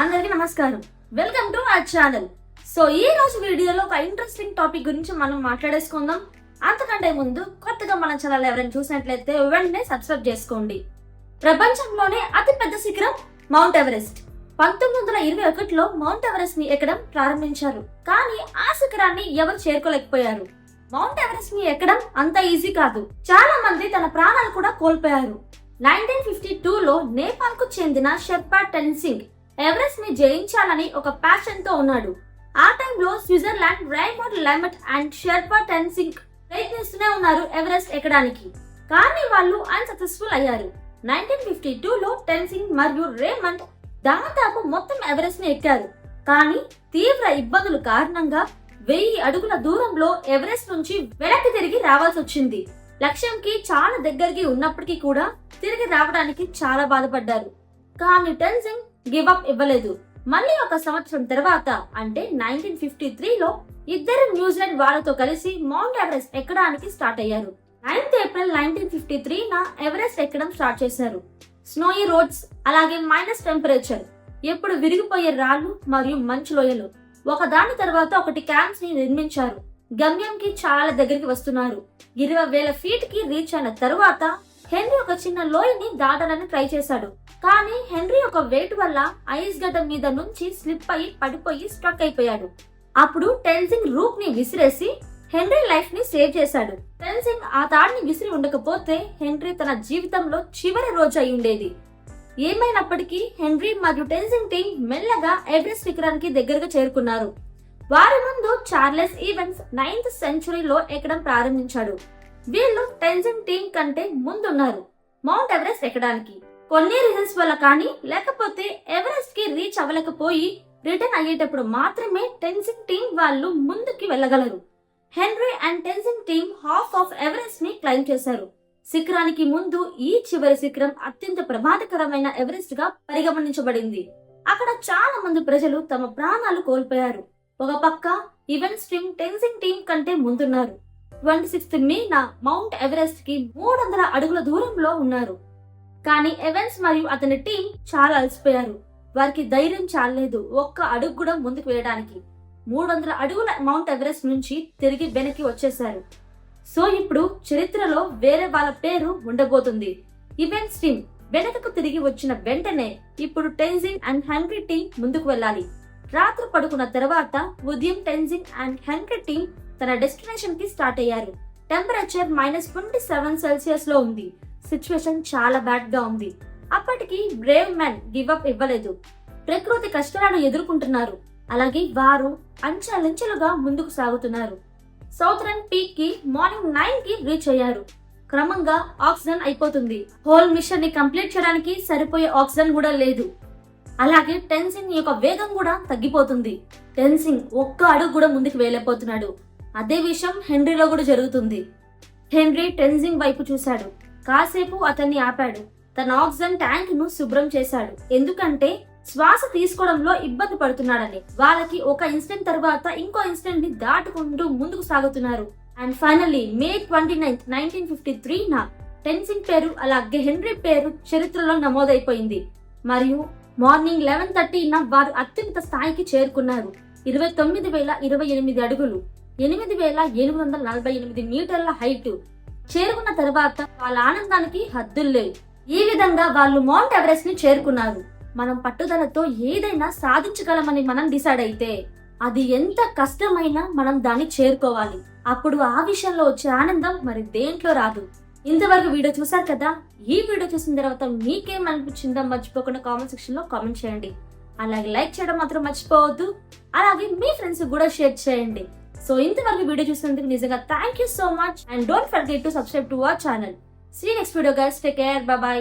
అందరికీ నమస్కారం. Welcome to our channel. So ఈ రోజు వీడియోలో ఒక ఇంట్రెస్టింగ్ టాపిక్ గురించి మనం మాట్లాడేసుకుందాం. అంతకంటే ముందు కొత్తగా మన ఛానల్ ఎవరైనా చూసినట్లయితే వెంటనే సబ్స్క్రైబ్ చేసుకోండి. ప్రపంచంలోనే అతిపెద్ద శిఖరం మౌంట్ ఎవరెస్ట్. 1921లో మౌంట్ ఎవరెస్ట్ ని ఎక్కడం ప్రారంభించారు. కానీ ఆ శిఖరాన్ని ఎవరు చేరుకోలేకపోయారు. మౌంట్ ఎవరెస్ట్ ని ఎక్కడం అంత ఈజీ కాదు. చాలా మంది తన ప్రాణాలు కూడా కోల్పోయారు. 1952లో నేపాల్ కు చెందిన షెర్పా టెన్సింగ్ ఎవరెస్ట్ ని జయించాలని ఒక ప్యాషన్ తో ఉన్నాడు. ఆ టైంలో Switzerland Raymond Lambert and Sherpa Tenzing ప్రయత్నిస్తూనే ఉన్నారు ఎవరెస్ట్ ఎక్కడానికి. కానీ వాళ్ళు అన్సక్సెస్ఫుల్ అయ్యారు. 1952లో టెన్సింగ్ మరియు రేమండ్ దాదాపు మొత్తం ఎవరెస్ట్ ని ఎక్కారు. కానీ తీవ్ర ఇబ్బందుల కారణంగా 1000 అడుగుల దూరంలో ఎవరెస్ట్ నుంచి వెనక్కి తిరిగి రావాల్సి వచ్చింది. లక్ష్యంకి చాలా దగ్గరికి ఉన్నప్పటికీ కూడా తిరిగి రావడానికి చాలా బాధపడ్డారు. కానీ టెన్సింగ్ గివ్ అప్ ఇవ్వలేదు. మళ్ళీ ఒక సంవత్సరం తర్వాత అంటే 1953లో ఇద్దరు న్యూజిలాండ్ వాళ్ళతో కలిసి మౌంట్ ఎవరెస్ట్ ఎక్కడానికి స్టార్ట్ అయ్యారు. 9th ఏప్రిల్ 1953న ఎవరెస్ట్ ఎక్కడం స్టార్ట్ చేశారు. స్నోయి రోడ్స్, అలాగే మైనస్ టెంపరేచర్, ఎప్పుడు విరిగిపోయే రాళ్లు మరియు మంచు లోయలు, ఒకదాని తర్వాత ఒకటి క్యాంప్స్ ని నిర్మించారు. గమ్యంకి చాలా దగ్గరికి వస్తున్నారు. 20,000 ఫీట్ కి రీచ్ అయిన తరువాత హెన్రీ ఒక చిన్న లోయని దాటాలని ట్రై చేశాడు. కానీ హెన్రీ ఒక వెయిట్ వల్ల ఐస్ గడ్డ మీద నుంచి స్లిప్ అయి పడిపోయి స్ట్రక్ అయిపోయాడు. అప్పుడు టెన్సింగ్ రూప్ ని విసిరేసి హెన్రీ లైఫ్ ని సేవ్ చేశాడు. టెన్సింగ్ ఆ తాడిని విసిరి ఉండకపోతే హెన్రీ తన జీవితంలో చివరి రోజు అయి ఉండేది. ఏమైనప్పటికీ హెన్రీ మరియు టెన్సింగ్ టీం మెల్లగా ఎవరెస్ట్ శిఖరానికి దగ్గరగా చేరుకున్నారు. వారి ముందు చార్లెస్ ఈవెన్స్ 9th సెంచరీలో ఎక్కడం ప్రారంభించాడు. వీళ్ళు టెన్సింగ్ టీం కంటే ముందున్నారు మౌంట్ ఎవరెస్ట్ ఎక్కడానికి. కొన్ని రీజన్స్ వల్ల కానీ లేకపోతే ఎవరెస్ట్ కి రీచ్ అవ్వలేకపోయి రిటర్న్ అయ్యేటప్పుడు మాత్రమే టెన్సింగ్ టీం వాళ్ళు ముందుకి వెళ్ళగలరు. Henry and Tenzing team half of Everest ని క్లైమ్ చేశారు. శిఖరానికి ముందు ఈ చివరి శిఖరం అత్యంత ప్రమాదకరమైన ఎవరెస్ట్ గా పరిగణించబడింది. అక్కడ చాలా మంది ప్రజలు తమ ప్రాణాలు కోల్పోయారు. ఒక పక్క ఈవెన్స్ టీం టెన్సింగ్ టీం కంటే ముందున్నారు. 26th మేన మౌంట్ ఎవరెస్ట్ కి 300 అడుగుల దూరంలో ఉన్నారు. కానీ ఎవెన్స్ మరియు అతని టీం చాలా అలసిపోయారు. వారికి ధైర్యం చాలలేదు ఒక్క అడుగు కూడా ముందుకు వేయడానికి. 300 అడుగుల మౌంట్ ఎవరెస్ట్ నుంచి తిరిగి వెనక్కి వచ్చేశారు. సో ఇప్పుడు చరిత్రలో వేరే వాళ్ళ పేరు ఉండబోతుంది. ఈవెన్స్ టీం వెనకకు తిరిగి వచ్చిన వెంటనే ఇప్పుడు టెన్సింగ్ అండ్ హెన్రీ టీం ముందుకు వెళ్ళాలి. రాత్రి పడుకున్న తర్వాత ఉదయం టెన్సింగ్ అండ్ హెన్రీ టీం తన డెస్టినేషన్ కి స్టార్ట్ అయ్యారు. టెంపరేచర్ -27 సెల్సియస్ లో ఉంది. సిచ్యువేషన్ చాలా బ్యాడ్ గా ఉంది. అప్పటికి బ్రేవ్ మ్యాన్ గివ్ అప్ ఇవ్వలేదు. ప్రకృతి కష్టాలను ఎదుర్కొంటున్నారు. అలాగే వారు అంచెలంచెలుగా ముందుకు సాగుతున్నారు. సౌతరన్ పీక్ కి మార్నింగ్ 9 కి రీచ్ అయ్యారు. క్రమంగా ఆక్సిజన్ అయిపోతుంది. హోల్ మిషన్ ని కంప్లీట్ చేయడానికి సరిపోయే ఆక్సిజన్ కూడా లేదు. అలాగే టెన్సింగ్ యొక్క వేగం కూడా తగ్గిపోతుంది. టెన్సింగ్ ఒక్క అడుగు కూడా ముందుకు వేయలేకపోతున్నాడు. అదే విషయం హెన్రీలో కూడా జరుగుతుంది. హెన్రీ టెన్సింగ్ వైపు చూశాడు. కాసేపు అతన్ని ఆపాడు. తన ఆక్సిజన్ ట్యాంక్ ను శుభ్రం చేశాడు. ఎందుకంటే శ్వాస తీసుకోవడంలో ఇబ్బంది పడుతున్నాడని. వాళ్ళకి ఒక ఇన్సిడెంట్ తర్వాత ఇంకో ఇన్సిడెంట్ ని దాటుకుంటూ ముందుకు సాగుతున్నారు. అండ్ ఫైనల్లీ May 29, 1953న టెన్సింగ్ పేరు అలాగే హెన్రీ పేరు చరిత్రలో నమోదైపోయింది. మరియు మార్నింగ్ 11:30న వారు అత్యున్నత స్థాయికి చేరుకున్నారు. 29,028 అడుగులు, 8,748 మీటర్ల హైట్ చేరుకున్న తర్వాత వాళ్ళ ఆనందానికి హద్దులు లేవు. ఈ విధంగా వాళ్ళు మౌంట్ ఎవరెస్ట్ ని చేరుకున్నారు. మనం పట్టుదలతో ఏదైనా సాధించగలమని మనం డిసైడ్ అయితే అది ఎంత కష్టమైనా మనం దాన్ని చేరుకోవాలి. అప్పుడు ఆ విషయంలో వచ్చే ఆనందం మరి దేంట్లో రాదు. ఇంతవరకు వీడియో చూసారు కదా. ఈ వీడియో చూసిన తర్వాత మీకేం అనిపించిందో మర్చిపోకుండా కామెంట్ సెక్షన్ లో కామెంట్ చేయండి. అలాగే లైక్ చేయడం మాత్రం మర్చిపోవద్దు. అలాగే మీ ఫ్రెండ్స్ కూడా షేర్ చేయండి. సో ఇంతవరకు వీడియో చూసినందుకు నిజంగా thank you so much and don't forget to subscribe to our channel. See next video guys. Take care. Bye by.